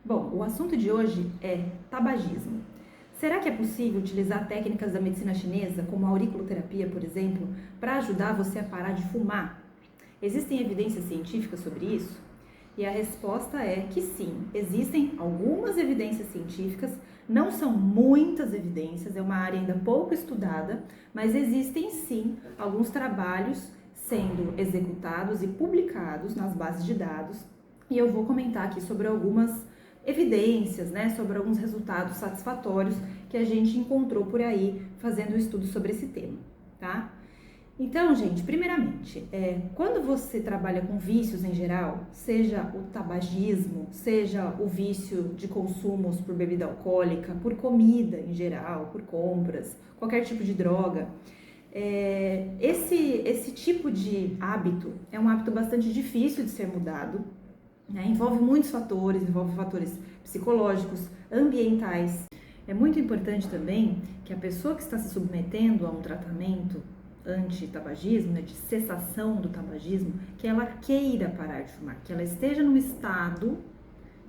Bom, o assunto de hoje é tabagismo. Será que é possível utilizar técnicas da medicina chinesa, como a auriculoterapia, por exemplo, para ajudar você a parar de fumar? Existem evidências científicas sobre isso? E a resposta é que sim, existem algumas evidências científicas, não são muitas evidências, é uma área ainda pouco estudada, mas existem sim alguns trabalhos sendo executados e publicados nas bases de dados, e eu vou comentar aqui sobre algumas evidências, né, sobre alguns resultados satisfatórios que a gente encontrou por aí fazendo um estudo sobre esse tema, tá? Então, gente, primeiramente, quando você trabalha com vícios em geral, seja o tabagismo, seja o vício de consumos por bebida alcoólica, por comida em geral, por compras, qualquer tipo de droga, esse tipo de hábito é um hábito bastante difícil de ser mudado, né? Envolve muitos fatores, envolve fatores psicológicos, ambientais. É muito importante também que a pessoa que está se submetendo a um tratamento anti-tabagismo, né, de cessação do tabagismo, que ela queira parar de fumar, que ela esteja num estado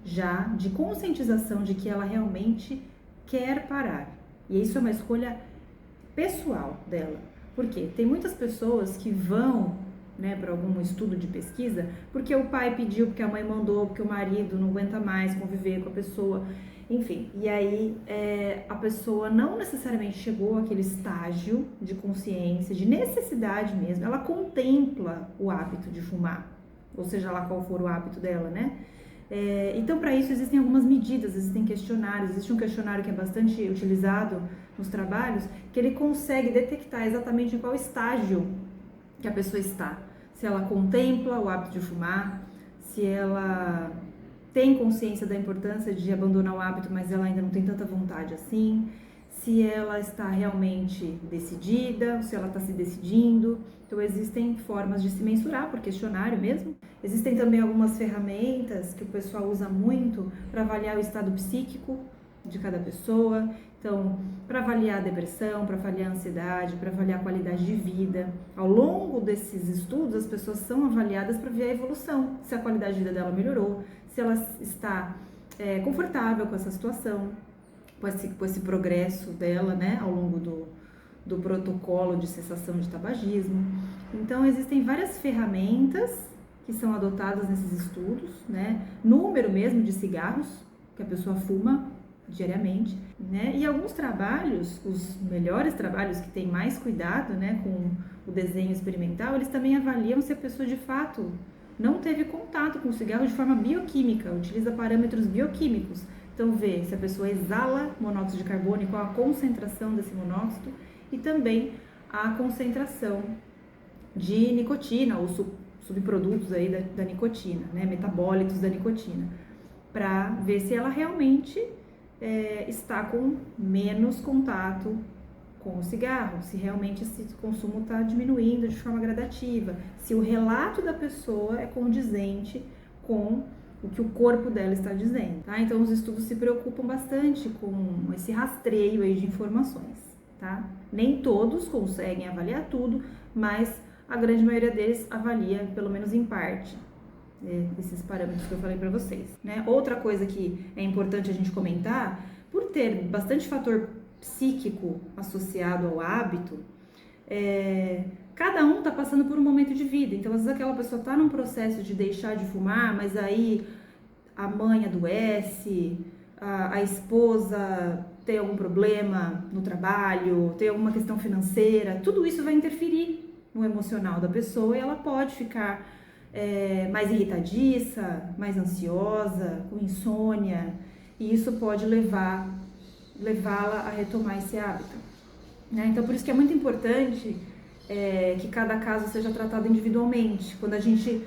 já de conscientização de que ela realmente quer parar. E isso é uma escolha pessoal dela. Por quê? Tem muitas pessoas que vão, né, para algum estudo de pesquisa, porque o pai pediu, porque a mãe mandou, porque o marido não aguenta mais conviver com a pessoa, enfim. E aí a pessoa não necessariamente chegou àquele estágio de consciência, de necessidade mesmo, ela contempla o hábito de fumar, ou seja lá qual for o hábito dela, né? Então, para isso existem algumas medidas, existem questionários, existe um questionário que é bastante utilizado nos trabalhos, que ele consegue detectar exatamente em qual estágio que a pessoa está. Se ela contempla o hábito de fumar, se ela tem consciência da importância de abandonar o hábito, mas ela ainda não tem tanta vontade assim, se ela está realmente decidida, se ela está se decidindo. Então existem formas de se mensurar por questionário mesmo. Existem também algumas ferramentas que o pessoal usa muito para avaliar o estado psíquico de cada pessoa. Então, para avaliar a depressão, para avaliar a ansiedade, para avaliar a qualidade de vida. Ao longo desses estudos, as pessoas são avaliadas para ver a evolução, se a qualidade de vida dela melhorou, se ela está confortável com essa situação, com esse progresso dela, né, ao longo do protocolo de cessação de tabagismo. Então, existem várias ferramentas que são adotadas nesses estudos, né, número mesmo de cigarros que a pessoa fuma diariamente, né? E alguns trabalhos, os melhores trabalhos que têm mais cuidado, né, com o desenho experimental, eles também avaliam se a pessoa de fato não teve contato com o cigarro de forma bioquímica, utiliza parâmetros bioquímicos. Então vê se a pessoa exala monóxido de carbono e qual a concentração desse monóxido e também a concentração de nicotina ou subprodutos aí da nicotina, né, metabólitos da nicotina, para ver se ela realmente está com menos contato com o cigarro, se realmente esse consumo está diminuindo de forma gradativa, se o relato da pessoa é condizente com o que o corpo dela está dizendo, tá? Então os estudos se preocupam bastante com esse rastreio aí de informações, tá? Nem todos conseguem avaliar tudo, mas a grande maioria deles avalia, pelo menos em parte, esses parâmetros que eu falei para vocês, né? Outra coisa que é importante a gente comentar, por ter bastante fator psíquico associado ao hábito, cada um está passando por um momento de vida. Então, às vezes aquela pessoa está num processo de deixar de fumar, mas aí a mãe adoece, a esposa tem algum problema no trabalho, tem alguma questão financeira, tudo isso vai interferir no emocional da pessoa e ela pode ficar mais irritadiça, mais ansiosa, com insônia, e isso pode levá-la a retomar esse hábito, né? Então, por isso que é muito importante que cada caso seja tratado individualmente. Quando a gente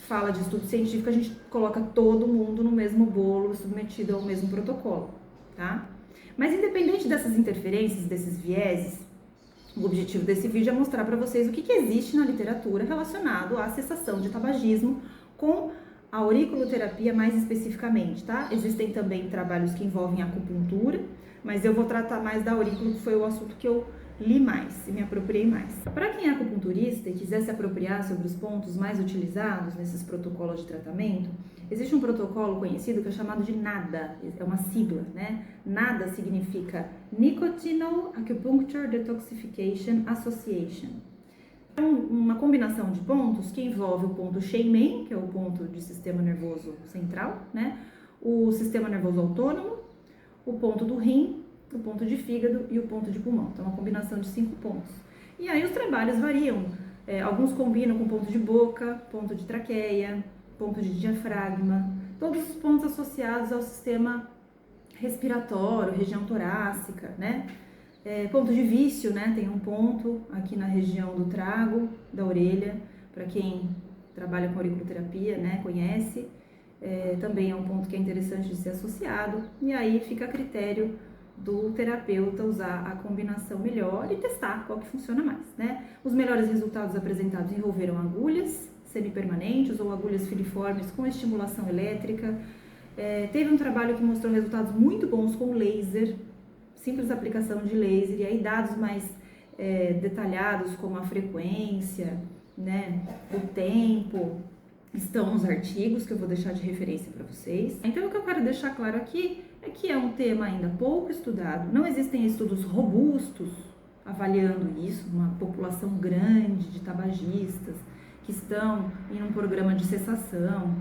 fala de estudo científico, a gente coloca todo mundo no mesmo bolo, submetido ao mesmo protocolo, tá? Mas independente dessas interferências, desses vieses, o objetivo desse vídeo é mostrar para vocês o que existe na literatura relacionado à cessação de tabagismo com a auriculoterapia mais especificamente, tá? Existem também trabalhos que envolvem acupuntura, mas eu vou tratar mais da aurícula, que foi o assunto que eu li mais e me apropriei mais. Para quem é acupunturista e quiser se apropriar sobre os pontos mais utilizados nesses protocolos de tratamento, existe um protocolo conhecido que é chamado de NADA, é uma sigla, né? NADA significa Nicotinal Acupuncture Detoxification Association. É uma combinação de pontos que envolve o ponto Shenmen, que é o ponto de sistema nervoso central, né? O sistema nervoso autônomo, o ponto do rim, o ponto de fígado e o ponto de pulmão. Então, é uma combinação de 5 pontos. E aí os trabalhos variam. Alguns combinam com ponto de boca, ponto de traqueia, ponto de diafragma, todos os pontos associados ao sistema respiratório, região torácica, né? Ponto de vício, né? Tem um ponto aqui na região do trago, da orelha, para quem trabalha com auriculoterapia, né? Conhece. Também é um ponto que é interessante de ser associado. E aí fica a critério do terapeuta usar a combinação melhor e testar qual que funciona mais, né? Os melhores resultados apresentados envolveram agulhas semipermanentes ou agulhas filiformes com estimulação elétrica. Teve um trabalho que mostrou resultados muito bons com laser, simples aplicação de laser, e aí dados mais detalhados como a frequência, né, o tempo, estão nos artigos que eu vou deixar de referência para vocês. Então o que eu quero deixar claro aqui é que é um tema ainda pouco estudado, não existem estudos robustos avaliando isso, uma população grande de tabagistas que estão em um programa de cessação,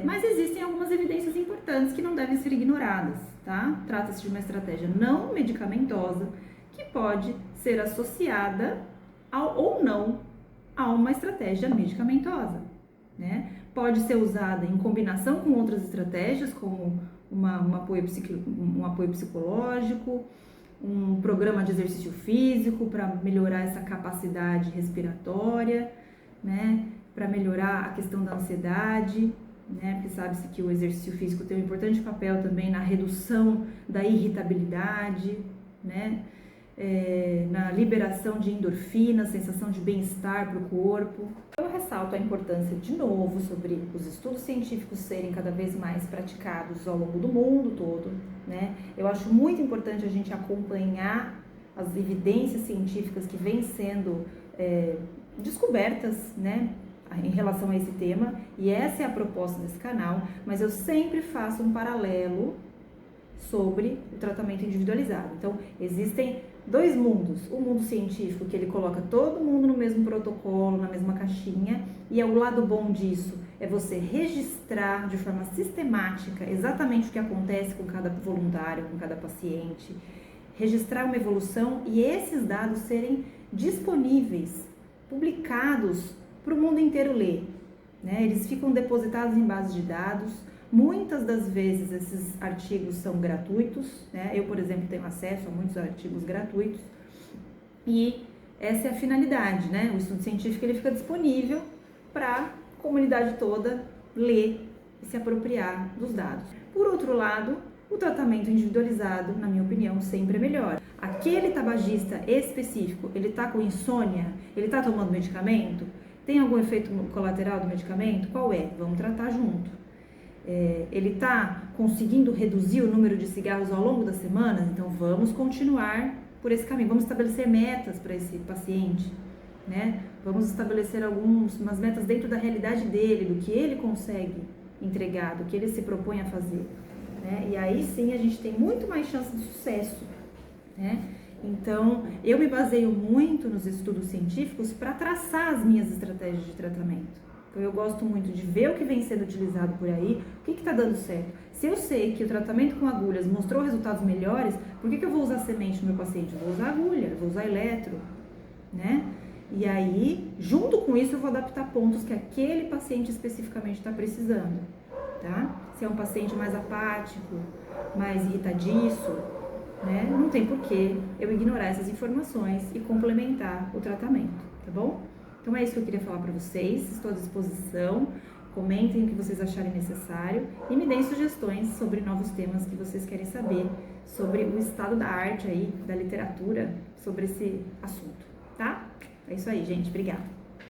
mas existem algumas evidências importantes que não devem ser ignoradas, tá? Trata-se de uma estratégia não medicamentosa que pode ser associada ou não a uma estratégia medicamentosa, né? Pode ser usada em combinação com outras estratégias, como um apoio psicológico, um programa de exercício físico para melhorar essa capacidade respiratória, né? Para melhorar a questão da ansiedade, né? Porque sabe-se que o exercício físico tem um importante papel também na redução da irritabilidade, né? Na liberação de endorfina, sensação de bem-estar para o corpo. Eu ressalto a importância, de novo, sobre os estudos científicos serem cada vez mais praticados ao longo do mundo todo, né? Eu acho muito importante a gente acompanhar as evidências científicas que vêm sendo descobertas, né, em relação a esse tema, e essa é a proposta desse canal, mas eu sempre faço um paralelo sobre o tratamento individualizado. Então, existem dois mundos, o mundo científico, que ele coloca todo mundo no mesmo protocolo, na mesma caixinha, e o lado bom disso é você registrar de forma sistemática exatamente o que acontece com cada voluntário, com cada paciente, registrar uma evolução e esses dados serem disponíveis, publicados para o mundo inteiro ler, né? Eles ficam depositados em bases de dados. Muitas das vezes esses artigos são gratuitos, né? Eu, por exemplo, tenho acesso a muitos artigos gratuitos e essa é a finalidade, né? O estudo científico ele fica disponível para a comunidade toda ler e se apropriar dos dados. Por outro lado, o tratamento individualizado, na minha opinião, sempre é melhor. Aquele tabagista específico, ele está com insônia, ele está tomando medicamento, tem algum efeito colateral do medicamento? Qual é? Vamos tratar junto. Ele está conseguindo reduzir o número de cigarros ao longo das semanas? Então vamos continuar por esse caminho, vamos estabelecer metas para esse paciente, né? Vamos estabelecer umas metas dentro da realidade dele, do que ele consegue entregar, do que ele se propõe a fazer, né? E aí sim a gente tem muito mais chance de sucesso, né? Então eu me baseio muito nos estudos científicos para traçar as minhas estratégias de tratamento. Então, eu gosto muito de ver o que vem sendo utilizado por aí, o que está dando certo. Se eu sei que o tratamento com agulhas mostrou resultados melhores, por que eu vou usar semente no meu paciente? Eu vou usar agulha, eu vou usar eletro, né? E aí, junto com isso, eu vou adaptar pontos que aquele paciente especificamente está precisando, tá? Se é um paciente mais apático, mais irritadiço, né? Não tem porquê eu ignorar essas informações e complementar o tratamento, tá bom? Então é isso que eu queria falar para vocês, estou à disposição, comentem o que vocês acharem necessário e me deem sugestões sobre novos temas que vocês querem saber, sobre o estado da arte aí, da literatura, sobre esse assunto, tá? É isso aí, gente, obrigada!